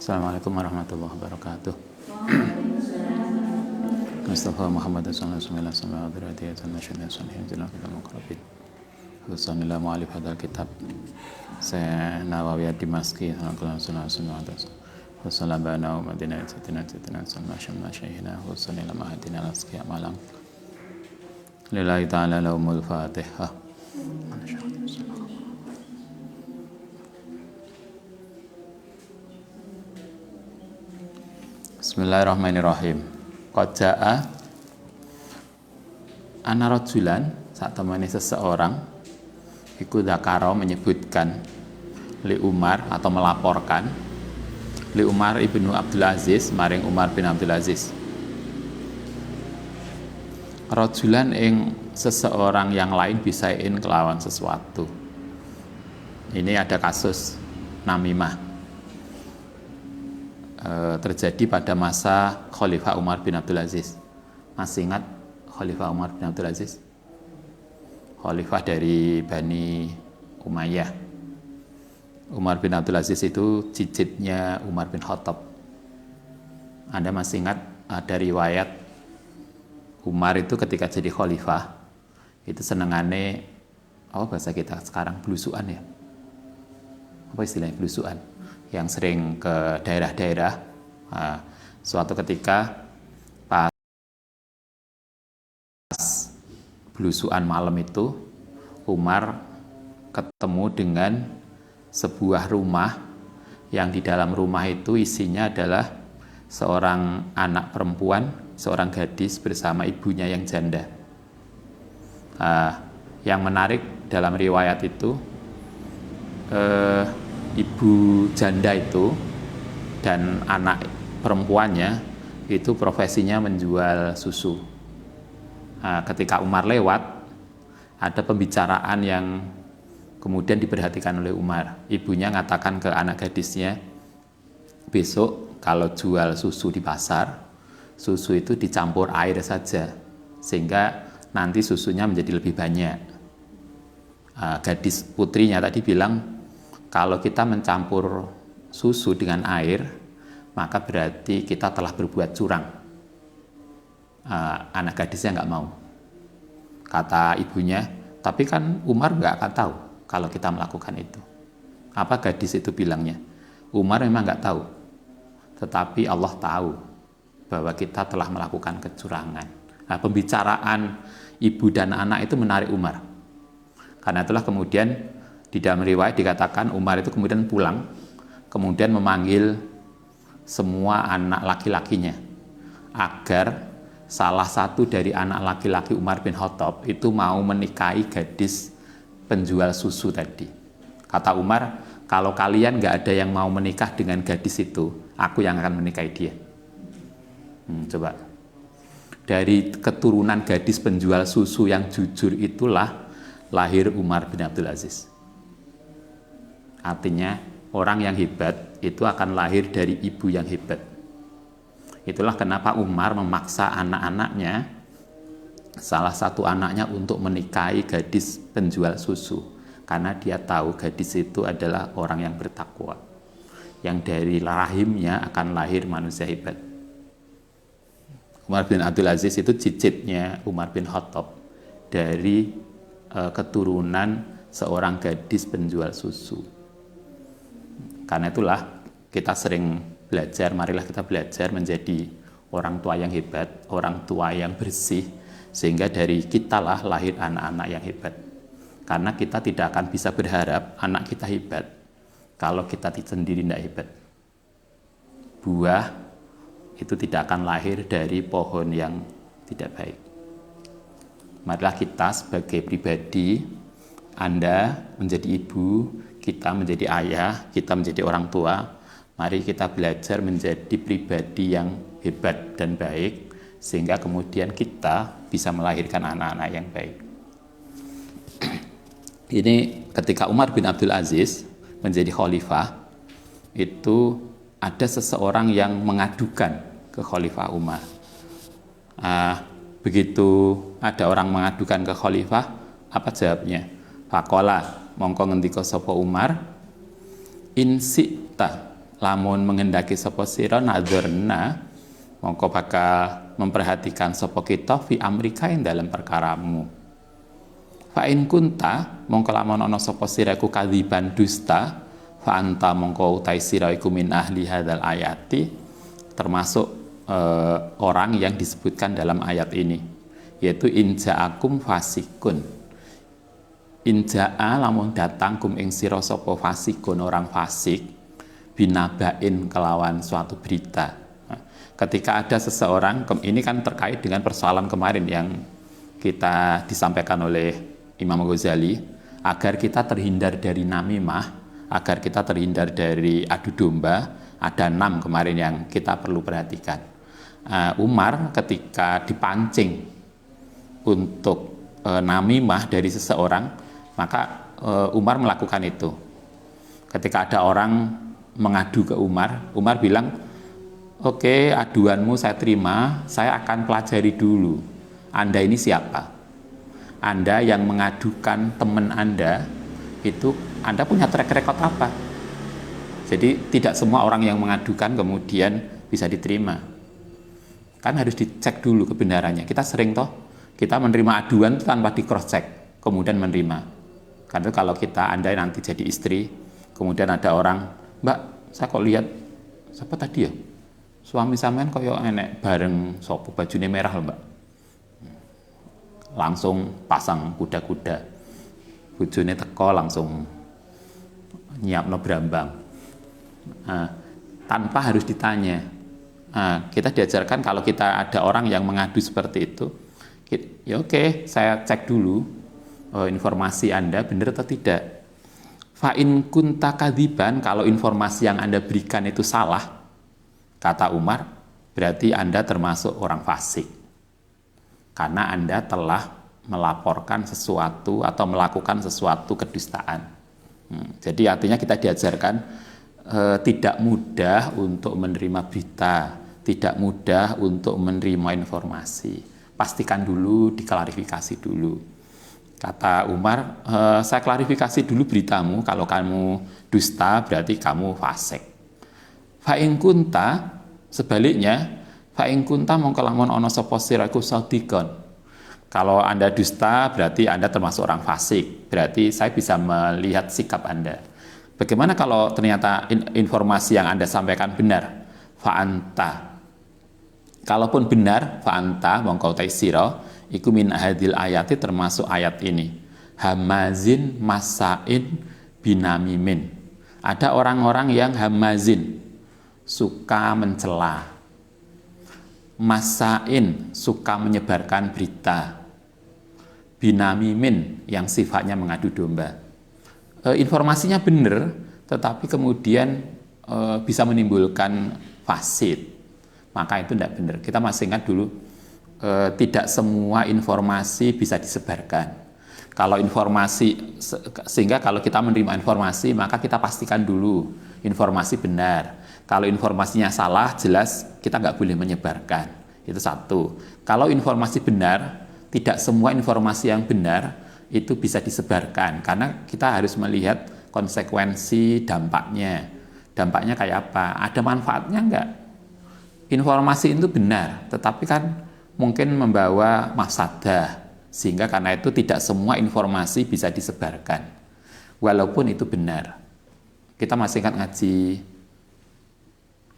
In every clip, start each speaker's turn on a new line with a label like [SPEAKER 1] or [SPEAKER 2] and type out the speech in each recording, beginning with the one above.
[SPEAKER 1] Assalamualaikum warahmatullahi wabarakatuh. Mustafa Muhammad sallallahu alaihi wasallam dzurriyyatan nasyidin salihin dzilafil muqarrabin. Wassalamu alaihi hadal kitab. Saya Nawawi Dimaski sallallahu alaihi wasallam. Wassalamu bana wa madinah satina sallallahu syaikhina wa sallallahu mahadina asqiya malang. Lillahi ta'ala lahumul fatihah. Bismillahirrahmanirrahim. Qad jaa ana rajulan, sak temani seseorang iku dzakara menyebutkan li Umar atau melaporkan li Umar ibnu Abdul Aziz maring Umar bin Abdul Aziz. Rajulan ing seseorang yang lain bisain kelawan sesuatu. Ini ada kasus namimah terjadi pada masa Khalifah Umar bin Abdul Aziz. Masih ingat Khalifah Umar bin Abdul Aziz? Khalifah dari Bani Umayyah. Umar bin Abdul Aziz itu cicitnya Umar bin Khattab. Anda masih ingat ada riwayat Umar itu ketika jadi khalifah itu senengane, bahasa kita sekarang belusuan ya? Apa istilahnya belusuan? Yang sering ke daerah-daerah. Suatu ketika pas belusuan malam itu, Umar ketemu dengan sebuah rumah yang di dalam rumah itu isinya adalah seorang anak perempuan, seorang gadis bersama ibunya yang janda. Yang menarik dalam riwayat itu, ibu janda itu dan anak perempuannya itu profesinya menjual susu. Ketika Umar lewat, ada pembicaraan yang kemudian diperhatikan oleh Umar. Ibunya ngatakan ke anak gadisnya, besok kalau jual susu di pasar, susu itu dicampur air saja, sehingga nanti susunya menjadi lebih banyak. Gadis putrinya tadi bilang, kalau kita mencampur susu dengan air, maka berarti kita telah berbuat curang. Anak gadisnya nggak mau. Kata ibunya, tapi kan Umar nggak akan tahu kalau kita melakukan itu. Apa gadis itu bilangnya? Umar memang nggak tahu, tetapi Allah tahu bahwa kita telah melakukan kecurangan. Pembicaraan ibu dan anak itu menarik Umar. Karena itulah kemudian di dalam riwayat dikatakan Umar itu kemudian pulang, kemudian memanggil semua anak laki-lakinya agar salah satu dari anak laki-laki Umar bin Khattab itu mau menikahi gadis penjual susu tadi. Kata Umar, kalau kalian nggak ada yang mau menikah dengan gadis itu, aku yang akan menikahi dia. Coba, dari keturunan gadis penjual susu yang jujur itulah lahir Umar bin Abdul Aziz. Artinya orang yang hebat itu akan lahir dari ibu yang hebat. Itulah kenapa Umar memaksa anak-anaknya, salah satu anaknya untuk menikahi gadis penjual susu, karena dia tahu gadis itu adalah orang yang bertakwa, yang dari rahimnya akan lahir manusia hebat. Umar bin Abdul Aziz itu cicitnya Umar bin Khattab dari keturunan seorang gadis penjual susu. Karena itulah kita sering belajar, marilah kita belajar menjadi orang tua yang hebat, orang tua yang bersih, sehingga dari kitalah lahir anak-anak yang hebat. Karena kita tidak akan bisa berharap anak kita hebat kalau kita sendiri tidak hebat. Buah itu tidak akan lahir dari pohon yang tidak baik. Marilah kita sebagai pribadi, Anda menjadi ibu, kita menjadi ayah, kita menjadi orang tua, mari kita belajar menjadi pribadi yang hebat dan baik, sehingga kemudian kita bisa melahirkan anak-anak yang baik. Ini ketika Umar bin Abdul Aziz menjadi khalifah, itu ada seseorang yang mengadukan ke Khalifah Umar. Begitu ada orang mengadukan ke khalifah, apa jawabnya? Faqala, mongko ngendika sapa Umar, in si'ta lamun mengendaki sapa sira nadzurna mongko bakal memperhatikan sapa kita fi amrika ing dalam perkaramu. Fa in kunta mongko lamun ana sapa sira iku kadziban dusta fa anta mongko utai sira iku min ahli hadzal ayati termasuk orang yang disebutkan dalam ayat ini, yaitu inja'akum fasikun. Inja'a lamun datang kum ing sira sapa fasikun orang fasik binabain kelawan suatu berita. Nah, ketika ada seseorang, ini kan terkait dengan persoalan kemarin yang kita disampaikan oleh Imam Ghazali, agar kita terhindar dari namimah, agar kita terhindar dari adu domba, ada 6 kemarin yang kita perlu perhatikan. Umar ketika dipancing untuk namimah dari seseorang, maka Umar melakukan itu. Ketika ada orang mengadu ke Umar, Umar bilang, oke, aduanmu saya terima, saya akan pelajari dulu. Anda ini siapa? Anda yang mengadukan teman Anda, itu Anda punya track record apa? Jadi tidak semua orang yang mengadukan kemudian bisa diterima. Kan harus dicek dulu kebenarannya. Kita sering kita menerima aduan tanpa di cross check, kemudian menerima. Karena kalau Anda nanti jadi istri, kemudian ada orang, Mbak, saya kok lihat siapa tadi ya? Suami sampean kok enek bareng sopo bajunya merah loh, Mbak. Langsung pasang kuda-kuda. Bojone teko langsung nyiapno brambang. Tanpa harus ditanya. Kita diajarkan kalau kita ada orang yang mengadu seperti itu, ya oke, saya cek dulu informasi Anda benar atau tidak. Fa in kunta kadziban, kalau informasi yang Anda berikan itu salah, kata Umar, berarti Anda termasuk orang fasik. Karena Anda telah melaporkan sesuatu atau melakukan sesuatu kedustaan. Jadi artinya kita diajarkan tidak mudah untuk menerima berita, tidak mudah untuk menerima informasi. Pastikan dulu, diklarifikasi dulu. Kata Umar, saya klarifikasi dulu beritamu, kalau kamu dusta berarti kamu fasik. Fa in kunta, sebaliknya, fa in kunta mongko lamun ana sapa sira iku sadikon. Kalau Anda dusta berarti Anda termasuk orang fasik. Berarti saya bisa melihat sikap Anda. Bagaimana kalau ternyata informasi yang Anda sampaikan benar? Fa anta. Kalaupun benar, fa anta mongko utai sira iku min hadil ayati termasuk ayat ini. Hamazin masain binamimin. Ada orang-orang yang hamazin, suka mencela. Masain, suka menyebarkan berita. Binamimin, yang sifatnya mengadu domba. Informasinya benar, tetapi kemudian bisa menimbulkan fasid. Maka itu tidak benar. Kita masih ingat dulu, tidak semua informasi bisa disebarkan. Kalau informasi, sehingga kalau kita menerima informasi, maka kita pastikan dulu informasi benar. Kalau informasinya salah, jelas kita nggak boleh menyebarkan. Itu satu. Kalau informasi benar, tidak semua informasi yang benar itu bisa disebarkan. Karena kita harus melihat konsekuensi dampaknya. Dampaknya kayak apa? Ada manfaatnya nggak? Informasi itu benar, tetapi kan mungkin membawa mafsadah. Sehingga karena itu tidak semua informasi bisa disebarkan. Walaupun itu benar. Kita masih ingat ngaji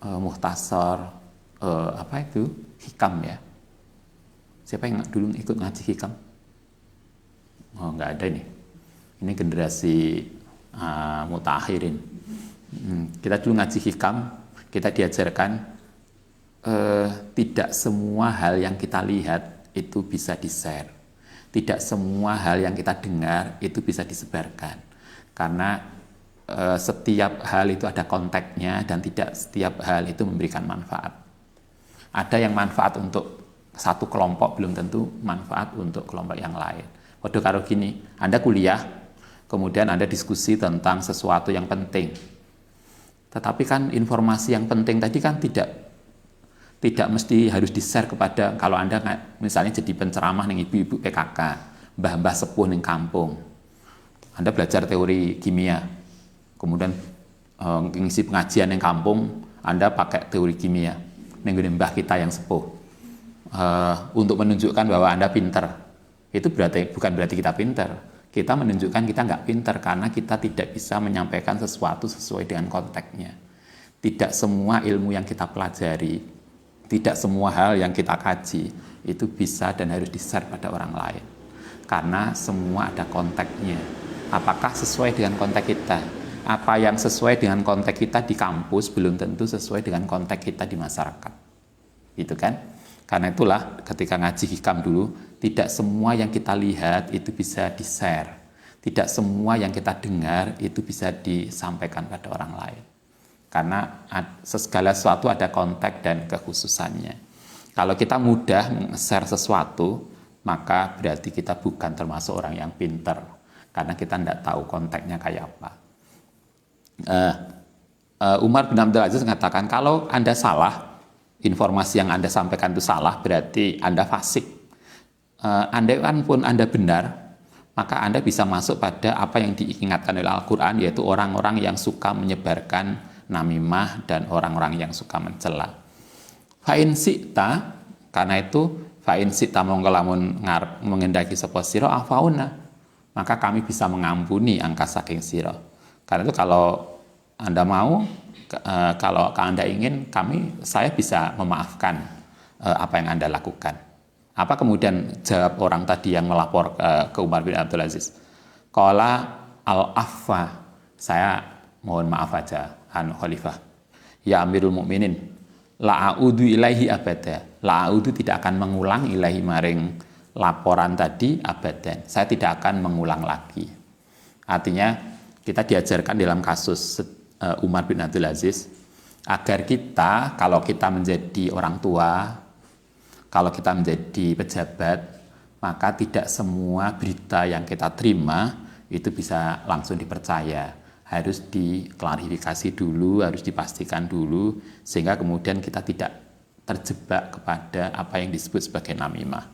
[SPEAKER 1] Muhtasar apa itu? Hikam ya. Siapa yang dulu ikut ngaji Hikam? Oh, nggak ada ini. Ini generasi mutakhirin. Kita dulu ngaji Hikam, kita diajarkan tidak semua hal yang kita lihat itu bisa di-share. Tidak semua hal yang kita dengar itu bisa disebarkan. Karena setiap hal itu ada konteksnya dan tidak setiap hal itu memberikan manfaat. Ada yang manfaat untuk satu kelompok, belum tentu manfaat untuk kelompok yang lain. Waduh karo gini, Anda kuliah, kemudian Anda diskusi tentang sesuatu yang penting. Tetapi kan informasi yang penting tadi kan tidak mesti harus di-share kepada, kalau Anda misalnya jadi penceramah nih ibu-ibu PKK, mbah-mbah sepuh ning kampung. Anda belajar teori kimia, kemudian ngisi pengajian yang kampung, Anda pakai teori kimia, nenggo mbah kita yang sepuh, untuk menunjukkan bahwa Anda pinter. Itu bukan berarti kita pinter. Kita menunjukkan kita nggak pinter karena kita tidak bisa menyampaikan sesuatu sesuai dengan konteksnya. Tidak semua ilmu yang kita pelajari, tidak semua hal yang kita kaji itu bisa dan harus di-share pada orang lain. Karena semua ada konteksnya. Apakah sesuai dengan konteks kita? Apa yang sesuai dengan konteks kita di kampus belum tentu sesuai dengan konteks kita di masyarakat. Gitu kan? Karena itulah ketika ngaji hikam dulu, tidak semua yang kita lihat itu bisa di-share. Tidak semua yang kita dengar itu bisa disampaikan pada orang lain. Karena segala sesuatu ada konteks dan kekhususannya. Kalau kita mudah share sesuatu, maka berarti kita bukan termasuk orang yang pinter. Karena kita tidak tahu konteksnya kayak apa. Umar bin Abdul Aziz mengatakan, kalau Anda salah, informasi yang Anda sampaikan itu salah, berarti Anda fasik. Andai pun Anda benar, maka Anda bisa masuk pada apa yang diingatkan oleh Al-Quran, yaitu orang-orang yang suka menyebarkan namimah dan orang-orang yang suka mencela. Fa'in sikta, karena itu fa'in sikta mongko lamun mengendaki sapa sira afauna, maka kami bisa mengampuni angka saking sira. Karena itu kalau Anda mau, kalau Anda ingin, saya bisa memaafkan apa yang Anda lakukan. Apa kemudian jawab orang tadi yang melapor ke Umar bin Abdul Aziz? Qala al-afwa, saya mohon maaf aja, Khalifah. Ya Amirul Mukminin, la'audu ilaihi abada. La'audu tidak akan mengulang ilaihi maring laporan tadi abadan. Saya tidak akan mengulang lagi. Artinya kita diajarkan dalam kasus Umar bin Abdul Aziz agar kita, kalau kita menjadi orang tua, kalau kita menjadi pejabat, maka tidak semua berita yang kita terima itu bisa langsung dipercaya. Harus diklarifikasi dulu, harus dipastikan dulu, sehingga kemudian kita tidak terjebak kepada apa yang disebut sebagai namimah.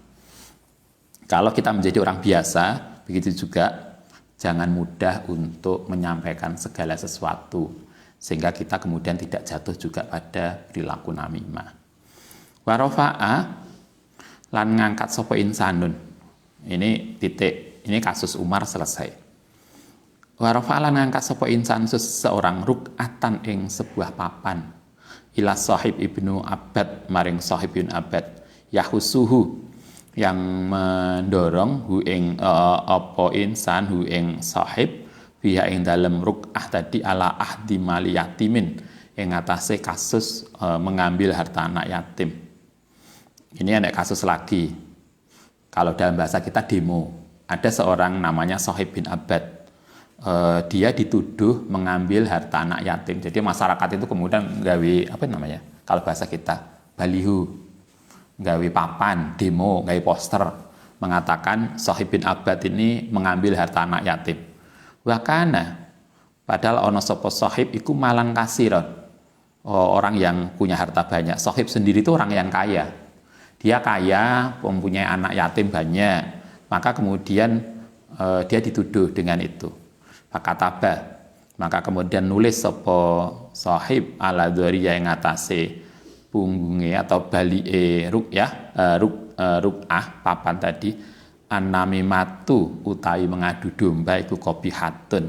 [SPEAKER 1] Kalau kita menjadi orang biasa, begitu juga, jangan mudah untuk menyampaikan segala sesuatu, sehingga kita kemudian tidak jatuh juga pada perilaku namimah. Warofa'a lan ngangkat sapa insanun. Ini titik, ini kasus Umar selesai. Warofa'a lan ngangkat sapa insan seseorang ruk'atan ing sebuah papan ila sahib ibnu Abbad maring sahib ibnu Abbad yahusuhu yang mendorong hu ing apa insan hu ing sahib biha ing dalem ruk'ah tadi ala ahdi mali yatimin ing atase kasus mengambil harta anak yatim. Ini ada kasus lagi. Kalau dalam bahasa kita demo, ada seorang namanya Sahib bin Abbad. Dia dituduh mengambil harta anak yatim. Jadi masyarakat itu kemudian gawe apa namanya? Kalau bahasa kita balihu, gawe papan, demo, gawe poster mengatakan Sahib bin Abbad ini mengambil harta anak yatim. Wakana padahal ono sapa sahib iku malang kasiron. Orang yang punya harta banyak. Sahib sendiri itu orang yang kaya. Dia kaya, mempunyai anak yatim banyak, maka kemudian dia dituduh dengan itu. Maka kemudian nulis sapa sahib ala dzariya yang ngatasi punggunge atau balie ruk'ah papan tadi annamimatu utawi mengadu domba itu qabihatun,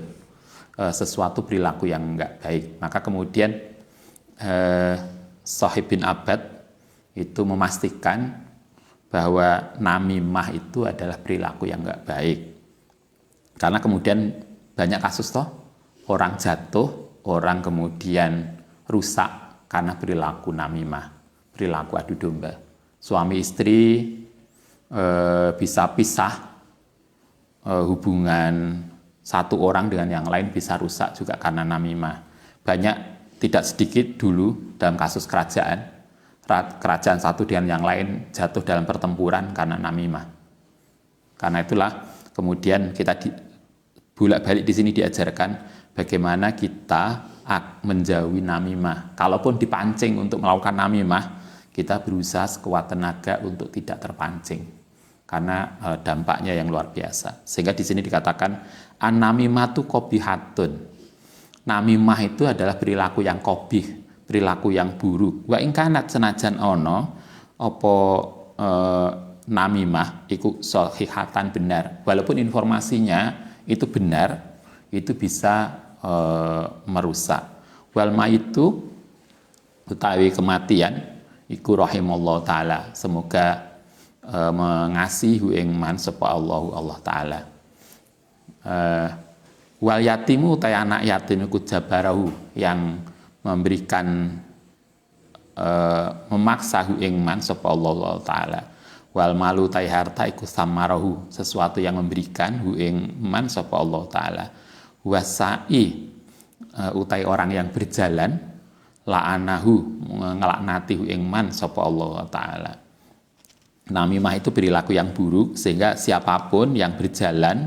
[SPEAKER 1] sesuatu perilaku yang enggak baik. Maka kemudian Sahib bin Abbad itu memastikan bahwa namimah itu adalah perilaku yang enggak baik. Karena kemudian banyak kasus orang jatuh, orang kemudian rusak karena perilaku namimah, perilaku adu domba. Suami istri bisa pisah, hubungan satu orang dengan yang lain bisa rusak juga karena namimah. Banyak, tidak sedikit dulu dalam kasus kerajaan satu dengan yang lain jatuh dalam pertempuran karena namimah. Karena itulah kemudian kita bolak-balik di sini diajarkan bagaimana kita menjauhi namimah. Kalaupun dipancing untuk melakukan namimah, kita berusaha sekuat tenaga untuk tidak terpancing. Karena dampaknya yang luar biasa. Sehingga di sini dikatakan an-namimatu qabihatun. Namimah itu adalah perilaku yang qabih, perilaku yang buruk. Wa ing kanat senajan ana apa namimah iku sahihatan benar. Walaupun informasinya itu benar, itu bisa merusak. Wal maitu utawi kematian iku rahimallahu taala, semoga mengasihi ing man sapa Allah taala. Wal yatimu utai anak yatim iku jabarahu, yang memberikan memaksa ing man sapa Allah taala. Wal malu utai harta iku samarahu, sesuatu yang memberikan ing man sapa Allah taala. Wasai utai orang yang berjalan, la'anahu ngelaknati ing man sapa Allah taala. Namimah itu perilaku yang buruk, sehingga siapapun yang berjalan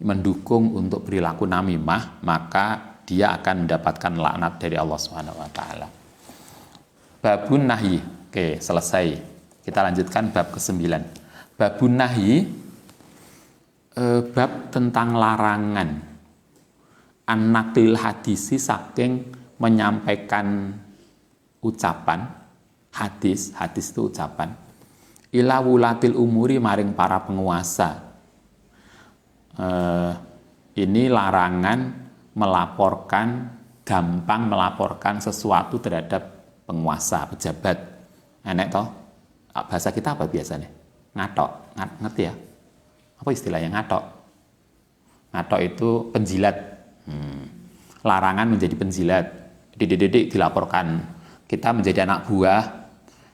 [SPEAKER 1] mendukung untuk perilaku namimah, maka dia akan mendapatkan laknat dari Allah Subhanahu wa taala. Babun nahyi. Oke, selesai. Kita lanjutkan bab ke-9. Babun nahyi, bab tentang larangan an-naqlil hadisi, saking menyampaikan ucapan hadis itu ucapan, ila wulatil umuri, maring para penguasa. Ini larangan gampang melaporkan sesuatu terhadap penguasa, pejabat. Enek toh? Bahasa kita apa biasanya? Ngatok, ngerti ya? Apa istilahnya ngatok? Ngatok itu penjilat. Larangan menjadi penjilat. Dididik dilaporkan. Kita menjadi anak buah,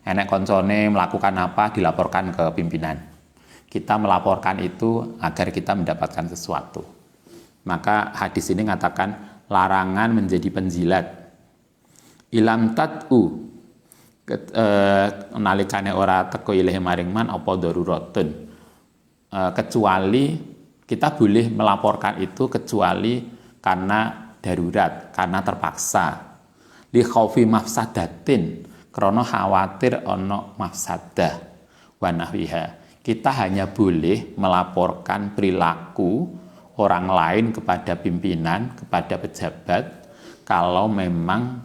[SPEAKER 1] enek koncone melakukan apa, dilaporkan ke pimpinan. Kita melaporkan itu agar kita mendapatkan sesuatu. Maka hadis ini mengatakan larangan menjadi penjilat. Ilam tat'u, nalikane ora teko ilahi maring man apa daruratun, kecuali kita boleh melaporkan itu kecuali karena darurat, karena terpaksa. Li khaufi mafsadatin, krana khawatir ana mafsadah wa nahwiha. Kita hanya boleh melaporkan perilaku orang lain kepada pimpinan, kepada pejabat, kalau memang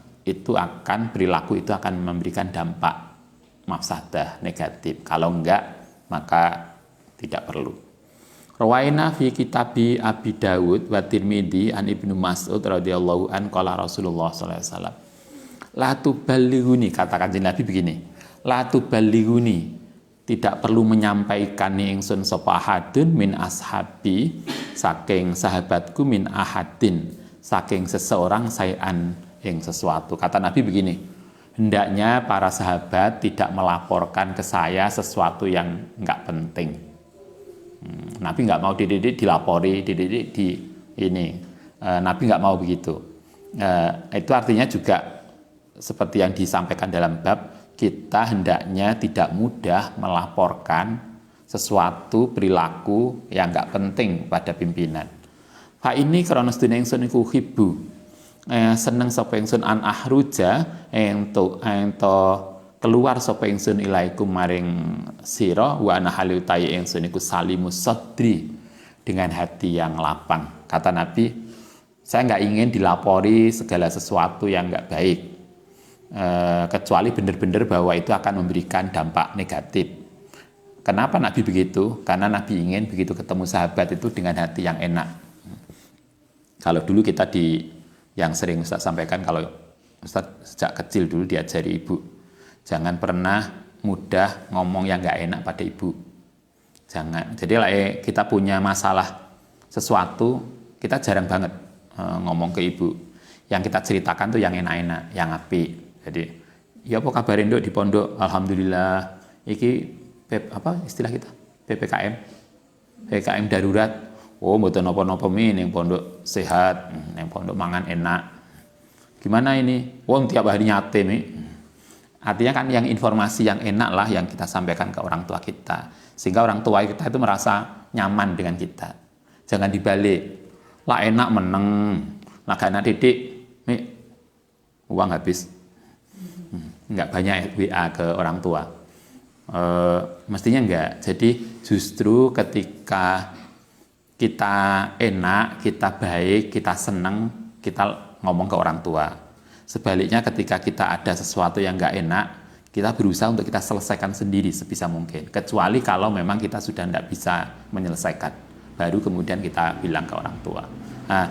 [SPEAKER 1] perilaku itu akan memberikan dampak mafsadah negatif. Kalau enggak, maka tidak perlu. Rawaina fi kitabi Abi Dawud wa Tirmidzi an Ibnu Mas'ud radhiyallahu an qala Rasulullah sallallahu alaihi wasallam, la tuballighuni, katakan Nabi begini, la tuballighuni, tidak perlu menyampaikan ingsun sapa ahadun min ashabi, saking sahabatku, min ahadin, saking seseorang, sayan ing sesuatu. Kata Nabi begini, hendaknya para sahabat tidak melaporkan ke saya sesuatu yang enggak penting. Nabi enggak mau dididik dilapori, dididik di ini. Nabi enggak mau begitu. Itu artinya juga seperti yang disampaikan dalam bab, kita hendaknya tidak mudah melaporkan sesuatu perilaku yang enggak penting pada pimpinan. Fa ini karena sedene ingsun iku hibbu, seneng sapa ingsun an ahruja ento keluar sapa ingsun ilaikum maring sira wa ana halutai ingsun iku salimus sadri, dengan hati yang lapang. Kata Nabi, saya enggak ingin dilapori segala sesuatu yang enggak baik, kecuali benar-benar bahwa itu akan memberikan dampak negatif. Kenapa Nabi begitu? Karena Nabi ingin begitu ketemu sahabat itu dengan hati yang enak. Kalau dulu kita yang sering Ustaz sampaikan, kalau Ustaz sejak kecil dulu diajari ibu, jangan pernah mudah ngomong yang nggak enak pada ibu. Jangan. Jadi kita punya masalah sesuatu, kita jarang banget ngomong ke ibu. Yang kita ceritakan tuh yang enak-enak, yang apik. Jadi, ya apa kabarin dok di pondok? Alhamdulillah. Iki apa istilah kita? PPKM darurat. Oh, mboten napa-napa ning pondok sehat, ning pondok mangan enak. Gimana ini? Wong tiap hari nyate nih. Artinya kan yang informasi yang enak lah yang kita sampaikan ke orang tua kita, sehingga orang tua kita itu merasa nyaman dengan kita. Jangan dibalik. Lah enak meneng, lah gak enak didik, nih uang habis. Enggak banyak WA ke orang tua. Mestinya enggak. Jadi justru ketika kita enak, kita baik, kita senang, kita ngomong ke orang tua. Sebaliknya ketika kita ada sesuatu yang nggak enak, kita berusaha untuk kita selesaikan sendiri sebisa mungkin. Kecuali kalau memang kita sudah tidak bisa menyelesaikan, baru kemudian kita bilang ke orang tua. Nah,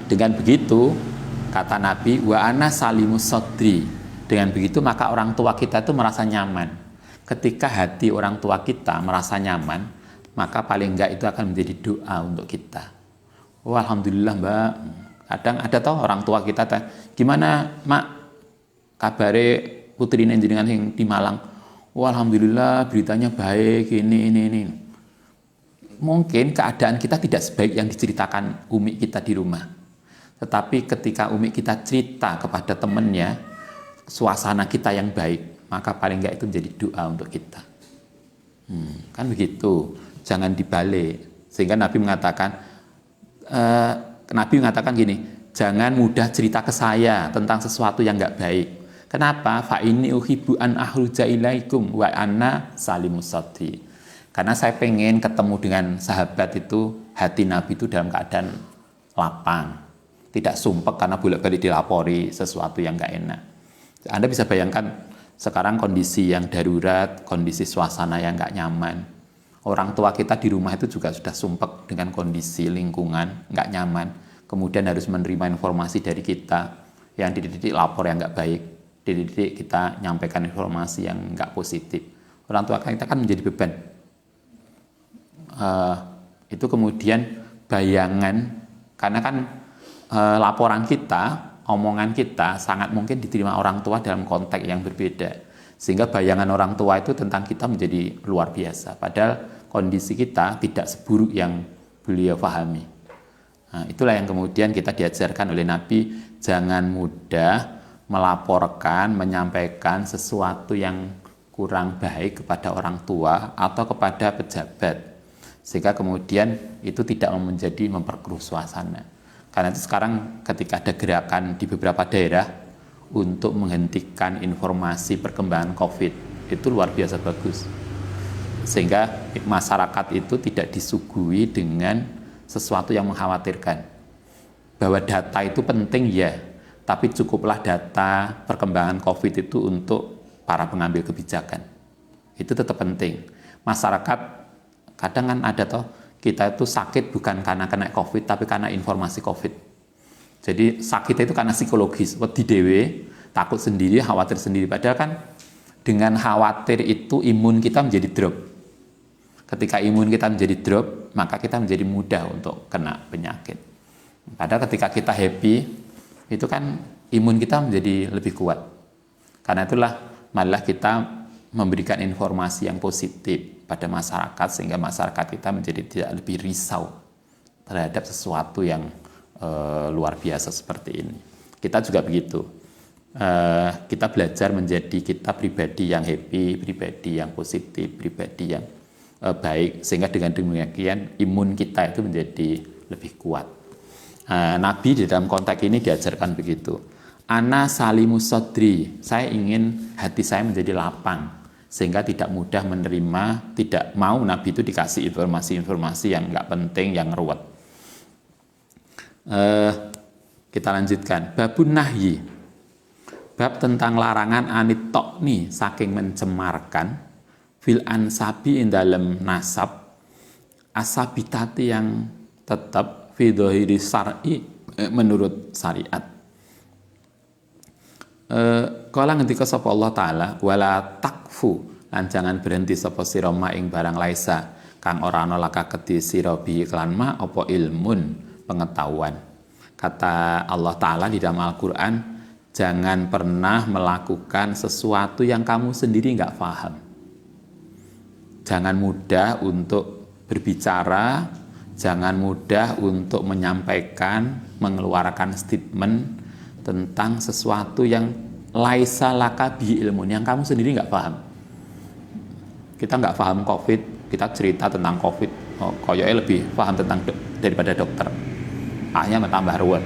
[SPEAKER 1] dengan begitu, kata Nabi, wa ana salimus sodri. Dengan begitu maka orang tua kita itu merasa nyaman. Ketika hati orang tua kita merasa nyaman, maka paling enggak itu akan menjadi doa untuk kita. Oh, alhamdulillah Mbak. Kadang ada toh orang tua kita, gimana Mak kabare putri jenengan yang di Malang? Oh, alhamdulillah beritanya baik, ini. Mungkin keadaan kita tidak sebaik yang diceritakan umi kita di rumah. Tetapi ketika umi kita cerita kepada temannya, suasana kita yang baik, maka paling enggak itu menjadi doa untuk kita. Kan begitu, jangan dibalik. Sehingga Nabi mengatakan gini, jangan mudah cerita ke saya tentang sesuatu yang enggak baik. Kenapa? Fa inni uhibbu an ahruja ilaikum wa anna salimus sadri. Karena saya pengen ketemu dengan sahabat itu, hati Nabi itu dalam keadaan lapang, tidak sumpek karena bolak-balik dilapori sesuatu yang enggak enak. Anda bisa bayangkan sekarang kondisi yang darurat, kondisi suasana yang nggak nyaman. Orang tua kita di rumah itu juga sudah sumpek dengan kondisi lingkungan nggak nyaman. Kemudian harus menerima informasi dari kita yang dididik lapor yang nggak baik, dididik kita nyampaikan informasi yang nggak positif. Orang tua kita kan menjadi beban. Itu kemudian bayangan, karena kan laporan kita, omongan kita sangat mungkin diterima orang tua dalam konteks yang berbeda. Sehingga bayangan orang tua itu tentang kita menjadi luar biasa. Padahal kondisi kita tidak seburuk yang beliau pahami. Nah, itulah yang kemudian kita diajarkan oleh Nabi, jangan mudah melaporkan, menyampaikan sesuatu yang kurang baik kepada orang tua atau kepada pejabat. Sehingga kemudian itu tidak menjadi memperkeruh suasana. Karena itu sekarang ketika ada gerakan di beberapa daerah untuk menghentikan informasi perkembangan COVID, itu luar biasa bagus. Sehingga masyarakat itu tidak disuguhi dengan sesuatu yang mengkhawatirkan. Bahwa data itu penting ya, tapi cukuplah data perkembangan COVID itu untuk para pengambil kebijakan. Itu tetap penting. Masyarakat kadang kan ada toh, kita itu sakit bukan karena kena COVID, tapi karena informasi COVID. Jadi sakit itu karena psikologis, wedi dewe, takut sendiri, khawatir sendiri. Padahal kan dengan khawatir itu imun kita menjadi drop. Ketika imun kita menjadi drop, maka kita menjadi mudah untuk kena penyakit. Padahal ketika kita happy, itu kan imun kita menjadi lebih kuat. Karena itulah malah kita memberikan informasi yang positif pada masyarakat, sehingga masyarakat kita menjadi tidak lebih risau terhadap sesuatu yang luar biasa seperti ini. Kita juga begitu. Kita belajar menjadi kita pribadi yang happy, pribadi yang positif, pribadi yang baik, sehingga dengan demikian imun kita itu menjadi lebih kuat. Nabi di dalam konteks ini diajarkan begitu. Ana salimus sadri, saya ingin hati saya menjadi lapang, sehingga tidak mudah menerima, tidak mau Nabi itu dikasih informasi-informasi yang nggak penting, yang ruwet. Kita lanjutkan. Babun nahyi, bab tentang larangan anitok nih, saking mencemarkan fil ansabi dalam nasab asabitati yang tetap fi dhahiri syar'i menurut syariat. Kala ngendika sapa Allah taala wala takfu, lan jangan berhenti sapa sira ing barang laisa kang ora ana laka kedhi sira bi iklan ma apa ilmun, pengetahuan. Kata Allah taala di dalam Al-Qur'an, jangan pernah melakukan sesuatu yang kamu sendiri nggak paham. Jangan mudah untuk berbicara, jangan mudah untuk menyampaikan, mengeluarkan statement tentang sesuatu yang laisa laka bi ilmun, yang kamu sendiri nggak paham. Kita nggak paham COVID, kita cerita tentang COVID, koyoknya lebih paham tentang daripada dokter. Akhirnya tambah ruwet.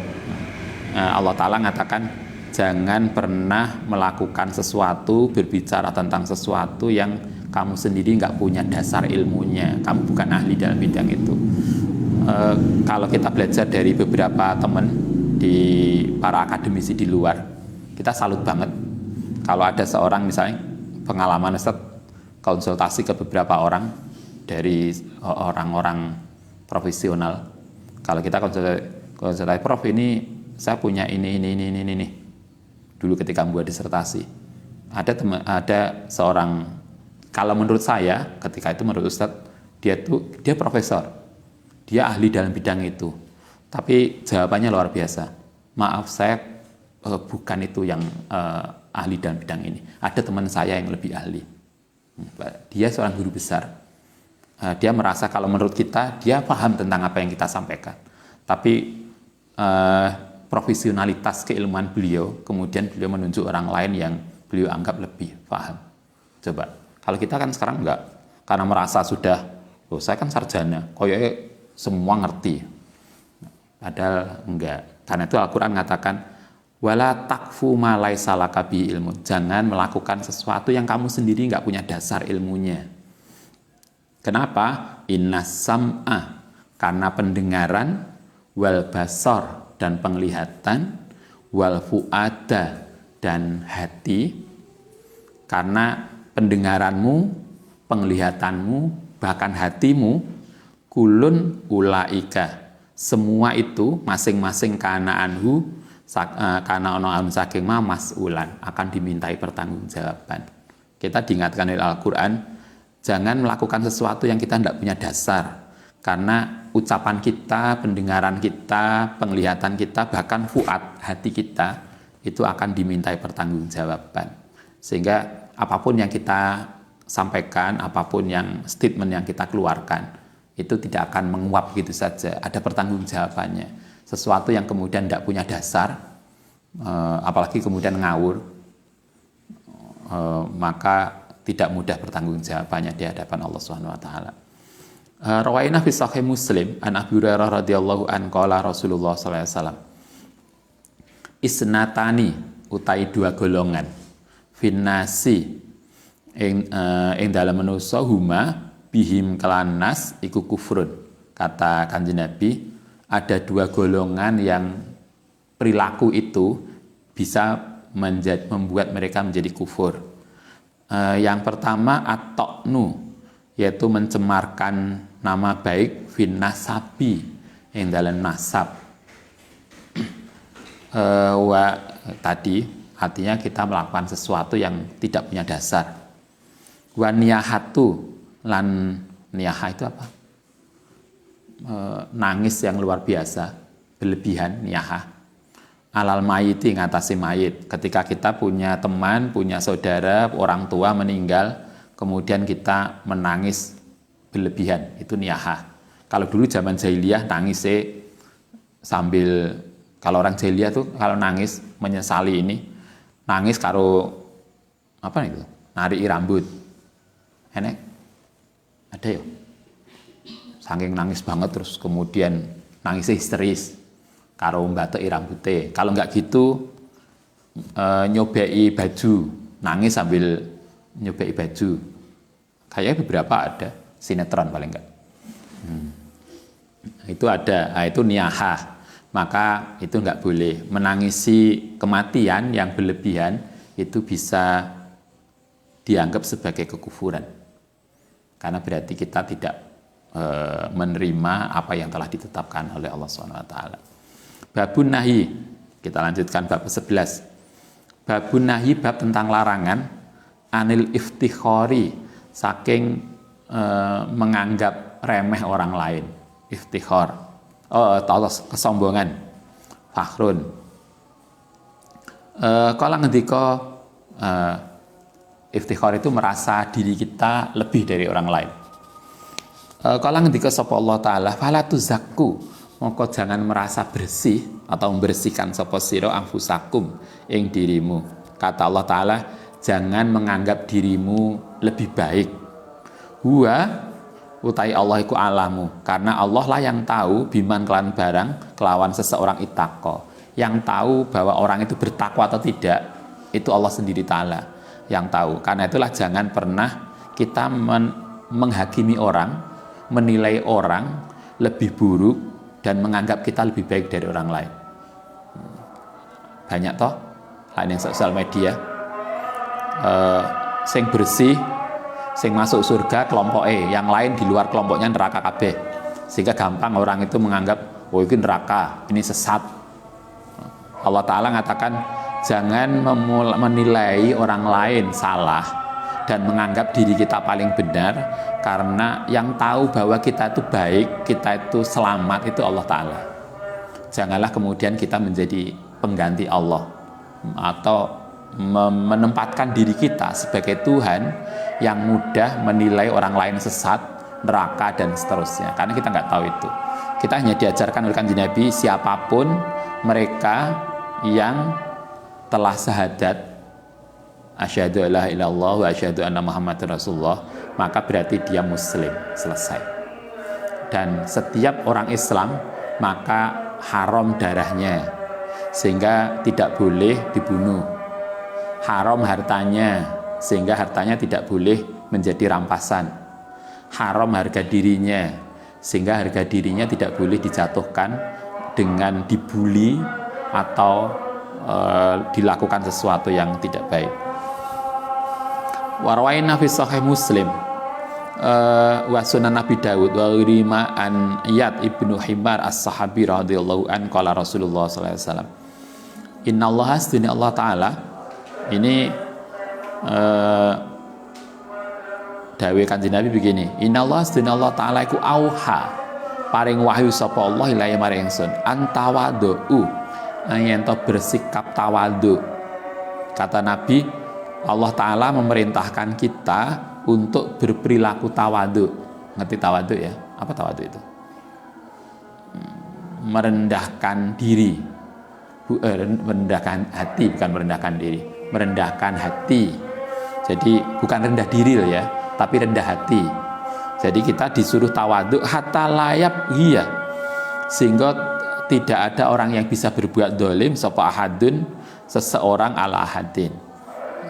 [SPEAKER 1] Allah Ta'ala mengatakan, jangan pernah melakukan sesuatu, berbicara tentang sesuatu yang kamu sendiri nggak punya dasar ilmunya, kamu bukan ahli dalam bidang itu. Kalau kita belajar dari beberapa teman, di para akademisi di luar, kita salut banget kalau ada seorang misalnya pengalaman Ustaz konsultasi ke beberapa orang dari orang-orang profesional. Kalau kita konsultasi, Prof ini saya punya ini. Dulu ketika membuat disertasi, ada seorang, kalau menurut saya ketika itu menurut Ustadz, dia profesor, dia ahli dalam bidang itu, tapi jawabannya luar biasa. Maaf, saya bukan itu yang ahli dalam bidang ini. Ada teman saya yang lebih ahli. Dia seorang guru besar. Dia merasa kalau menurut kita dia paham tentang apa yang kita sampaikan, tapi profesionalitas keilmuan beliau, kemudian beliau menunjuk orang lain yang beliau anggap lebih paham. Coba, kalau kita kan sekarang enggak, karena merasa sudah, saya kan sarjana, koyoknya semua ngerti. Padahal enggak. Karena itu Al-Quran mengatakan, wala takfu ma laisa laka bi ilmu. Jangan melakukan sesuatu yang kamu sendiri enggak punya dasar ilmunya. Kenapa? Innas sam'a, karena pendengaran, wal basar, dan penglihatan, wal fu'ada, dan hati, karena pendengaranmu, penglihatanmu, bahkan hatimu, kulun ulaika, semua itu masing-masing kana anhu, kana ono an saking ma mas'ulan, akan dimintai pertanggungjawaban. Kita diingatkan oleh Al-Quran, jangan melakukan sesuatu yang kita tidak punya dasar, karena ucapan kita, pendengaran kita, penglihatan kita, bahkan fuad, hati kita, itu akan dimintai pertanggungjawaban. Sehingga apapun yang kita sampaikan, apapun yang statement yang kita keluarkan, itu tidak akan menguap gitu saja, ada pertanggungjawabannya. Sesuatu yang kemudian tidak punya dasar, apalagi kemudian ngawur, maka tidak mudah pertanggungjawabannya di hadapan Allah Subhanahu wa taala. Rawaina fi sahih Muslim an Abi Hurairah radhiyallahu an qala Rasulullah sallallahu alaihi wasallam, isnatani utai dua golongan, finnasi ing dalam manusa huma bihim kelanas iku kufrun. Kata Kanjeng Nabi, ada dua golongan yang perilaku itu bisa membuat mereka menjadi kufur. Yang pertama at-ta'nu, yaitu mencemarkan nama baik fin nasabi, yang dalam nasab. Tadi artinya kita melakukan sesuatu yang tidak punya dasar. Wa niyahatu, lan niyahah itu apa? Nangis yang luar biasa, berlebihan, niyahah. Alal mayiti, ngatasi mayit. Ketika kita punya teman, punya saudara, orang tua meninggal, kemudian kita menangis berlebihan, itu niyahah. Kalau dulu zaman jahiliyah nangis sambil, kalau orang jahiliyah tuh kalau nangis menyesali ini, nangis karo apa itu? Narik rambut. Enek? Ada ya? Saking nangis banget terus kemudian nangisnya histeris karo mbateki rambutnya. Kalau nggak gitu nyobei baju, nangis sambil nyobei baju. Kayaknya beberapa ada, sinetron paling enggak. Itu ada, itu niyahah. Maka itu enggak boleh. Menangisi kematian yang berlebihan itu bisa dianggap sebagai kekufuran. Karena berarti kita tidak menerima apa yang telah ditetapkan oleh Allah SWT. Babun nahi, kita lanjutkan bab 11. Babun nahi, bab tentang larangan anil iftikhari, saking menganggap remeh orang lain. Iftikhar, atau kesombongan, fakhrun. Kalau ngendika iftikhar itu merasa diri kita lebih dari orang lain. Kalau ngendika sapa Allah Ta'ala, fala tuzakku, maka jangan merasa bersih atau membersihkan sapa sira anfusakum ing dirimu. Kata Allah Ta'ala, jangan menganggap dirimu lebih baik. Huwa utai Allah iku alamu, karena Allah lah yang tahu biman kelan barang kelawan seseorang itako. Yang tahu bahwa orang itu bertakwa atau tidak, itu Allah sendiri Ta'ala yang tahu. Karena itulah jangan pernah kita menghakimi orang, menilai orang lebih buruk dan menganggap kita lebih baik dari orang lain. banyak toh lain yang sosial media, sing bersih, sing masuk surga kelompok yang lain di luar kelompoknya neraka kabeh, sehingga gampang orang itu menganggap oh ini neraka, ini sesat. Allah Ta'ala mengatakan jangan menilai orang lain salah dan menganggap diri kita paling benar, karena yang tahu bahwa kita itu baik, kita itu selamat itu Allah Ta'ala. Janganlah kemudian kita menjadi pengganti Allah atau menempatkan diri kita sebagai Tuhan yang mudah menilai orang lain sesat, neraka dan seterusnya, karena kita nggak tahu itu. Kita hanya diajarkan oleh Kanjeng Nabi, siapapun mereka yang telah syahadat asyhadu alla ilaha illallah wa asyhadu anna muhammadar rasulullah, maka berarti dia muslim, selesai. Dan setiap orang Islam maka haram darahnya, sehingga tidak boleh dibunuh. Haram hartanya, sehingga hartanya tidak boleh menjadi rampasan. Haram harga dirinya, sehingga harga dirinya tidak boleh dijatuhkan dengan dibully atau dilakukan sesuatu yang tidak baik. Warwaina fi sahih Muslim wa sunan Nabi Dawud wa rima an Iyad ibnu Himar as-sahabi radhiyallahu an qala Rasulullah sallallahu alaihi wasallam innallaha astuni Allah Ta'ala, ini dawuh Kanjeng Nabi begini, innallaha astuni Allah Ta'ala iku auha paring wahyu sapa Allah ilahi maring ingsun antawadu yen to bersikap tawadhu. Kata Nabi, Allah Ta'ala memerintahkan kita untuk berperilaku tawadhu. Ngerti tawadhu ya? Apa tawadhu itu? Merendahkan diri, merendahkan hati, bukan merendahkan diri, merendahkan hati. Jadi bukan rendah diri loh ya, tapi rendah hati. Jadi kita disuruh tawadhu hatta layab hiya, sehingga tidak ada orang yang bisa berbuat dolim sapa ahadun, seseorang ala ahadin.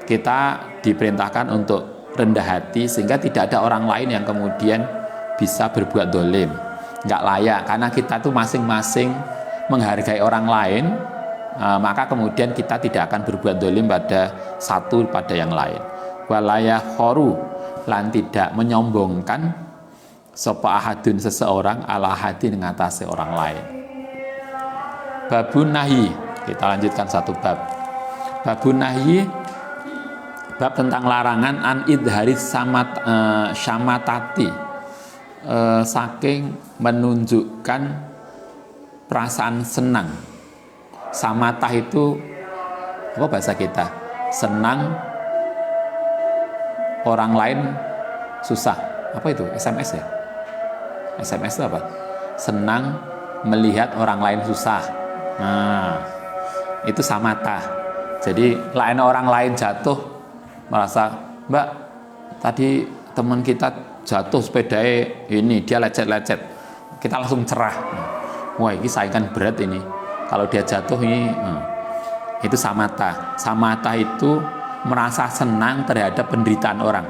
[SPEAKER 1] Kita diperintahkan untuk rendah hati sehingga tidak ada orang lain yang kemudian bisa berbuat dolim, nggak layak, karena kita tuh masing-masing menghargai orang lain, maka kemudian kita tidak akan berbuat dolim pada satu pada yang lain. Walaya khoru, lan tidak menyombongkan sapa ahadun, seseorang ala ahadin, mengatasi orang lain. Babun nahi, kita lanjutkan satu bab. Babun nahi, bab tentang larangan an idharis syamatati, saking menunjukkan perasaan senang. Samatah itu apa bahasa kita? Senang orang lain susah. Apa itu? SMS ya? SMS itu apa? Senang melihat orang lain susah. Nah, itu samatah. Jadi lain orang lain jatuh, merasa, Mbak, tadi teman kita jatuh sepedanya ini, dia lecet-lecet, kita langsung cerah. Wah, ini saingan berat ini. Kalau dia jatuh ini, itu samatah. Samatah itu merasa senang terhadap penderitaan orang.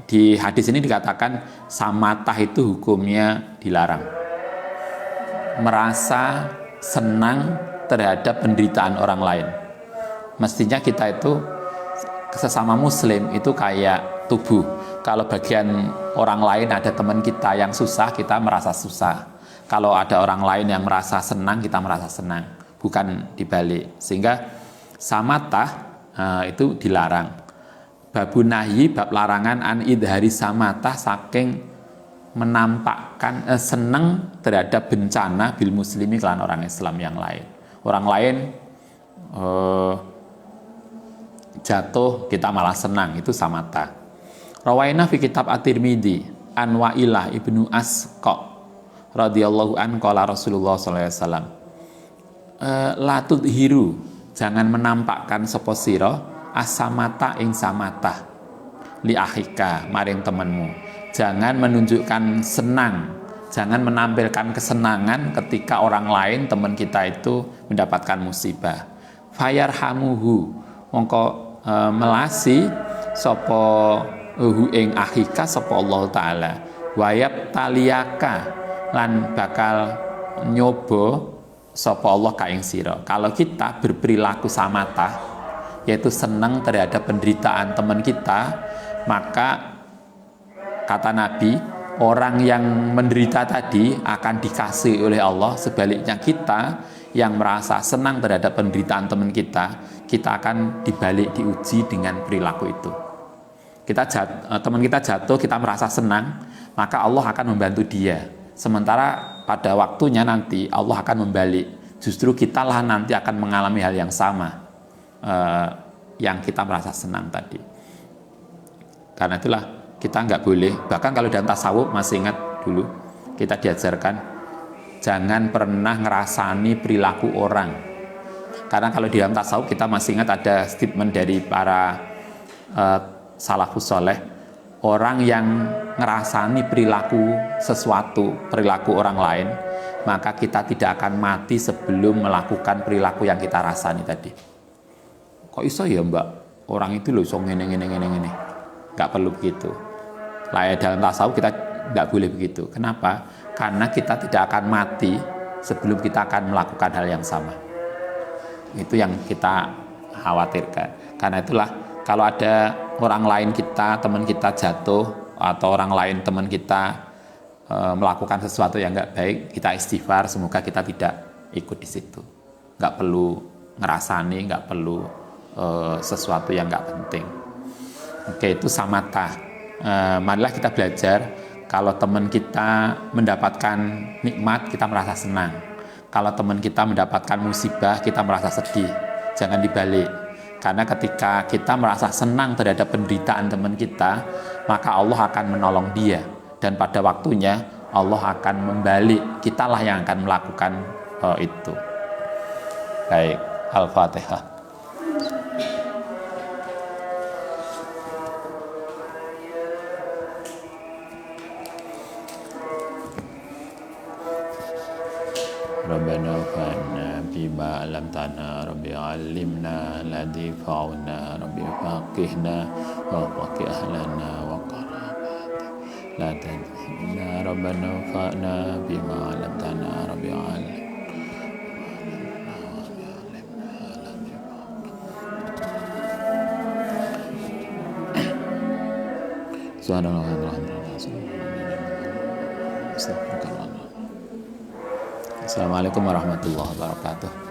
[SPEAKER 1] Di hadis ini dikatakan samatah itu hukumnya dilarang. Merasa senang terhadap penderitaan orang lain. Mestinya kita itu sesama muslim itu kayak tubuh. Kalau bagian orang lain ada teman kita yang susah, kita merasa susah. Kalau ada orang lain yang merasa senang, kita merasa senang. Bukan dibalik. Sehingga samatah itu dilarang. Babun nahyi, bab larangan an idhari samatah, saking menampakkan senang terhadap bencana bil muslimi, kelan orang Islam yang lain. Orang lain jatuh, kita malah senang, itu samatah. Rawaina fi kitab At-Tirmidzi an Wa'ilah ibnu Asqa radhiyallahu an qala Rasulullah sallallahu alaihi wasallam la tudhiru, jangan menampakkan sapa sira asamata ing samatah li akhika maring temanmu. Jangan menunjukkan senang, jangan menampilkan kesenangan ketika orang lain, teman kita itu mendapatkan musibah. Fayarhamuhu, mongko melasi sapa hu ing akhika sapa Allah Ta'ala. Wayab taliyaka, lan bakal nyoba sapa Allah ka ing sira. Kalau kita berperilaku samata, yaitu senang terhadap penderitaan teman kita, maka kata Nabi, orang yang menderita tadi akan dikasih oleh Allah. Sebaliknya kita yang merasa senang terhadap penderitaan teman kita akan dibalik diuji dengan perilaku itu. Teman kita jatuh, kita merasa senang, maka Allah akan membantu dia. Sementara pada waktunya nanti Allah akan membalik. Justru kitalah nanti akan mengalami hal yang sama yang kita merasa senang tadi. Karena itulah kita nggak boleh, bahkan kalau dalam tasawuf, masih ingat dulu kita diajarkan jangan pernah ngerasani perilaku orang. Karena kalau di dalam tasawuf kita masih ingat ada statement dari para salafus soleh, orang yang ngerasani perilaku orang lain, maka kita tidak akan mati sebelum melakukan perilaku yang kita rasani tadi. Kok iso ya mbak, orang itu loh iso ngene. Nggak perlu begitu. Dalam tasawuf kita nggak boleh begitu. Kenapa? Karena kita tidak akan mati sebelum kita akan melakukan hal yang sama. Itu yang kita khawatirkan. Karena itulah kalau ada orang lain kita, teman kita jatuh, atau orang lain teman kita melakukan sesuatu yang nggak baik, kita istighfar, semoga kita tidak ikut di situ. Nggak perlu ngerasani, nggak perlu sesuatu yang nggak penting. Oke, itu samata. Marilah kita belajar, kalau teman kita mendapatkan nikmat, kita merasa senang. Kalau teman kita mendapatkan musibah, kita merasa sedih. Jangan dibalik. Karena ketika kita merasa senang terhadap penderitaan teman kita, maka Allah akan menolong dia. Dan pada waktunya Allah akan membalik. Kitalah yang akan melakukan itu. Baik, Al-Fatihah. Rabbana fa'na bima 'allamtana rabbi 'allimna alladhi fa'alna rabbi faqihna wa faqih ahlana wa qarabati la tadhina rabbana fa'na bima 'allamtana rabbi 'allimna Assalamualaikum warahmatullahi wabarakatuh.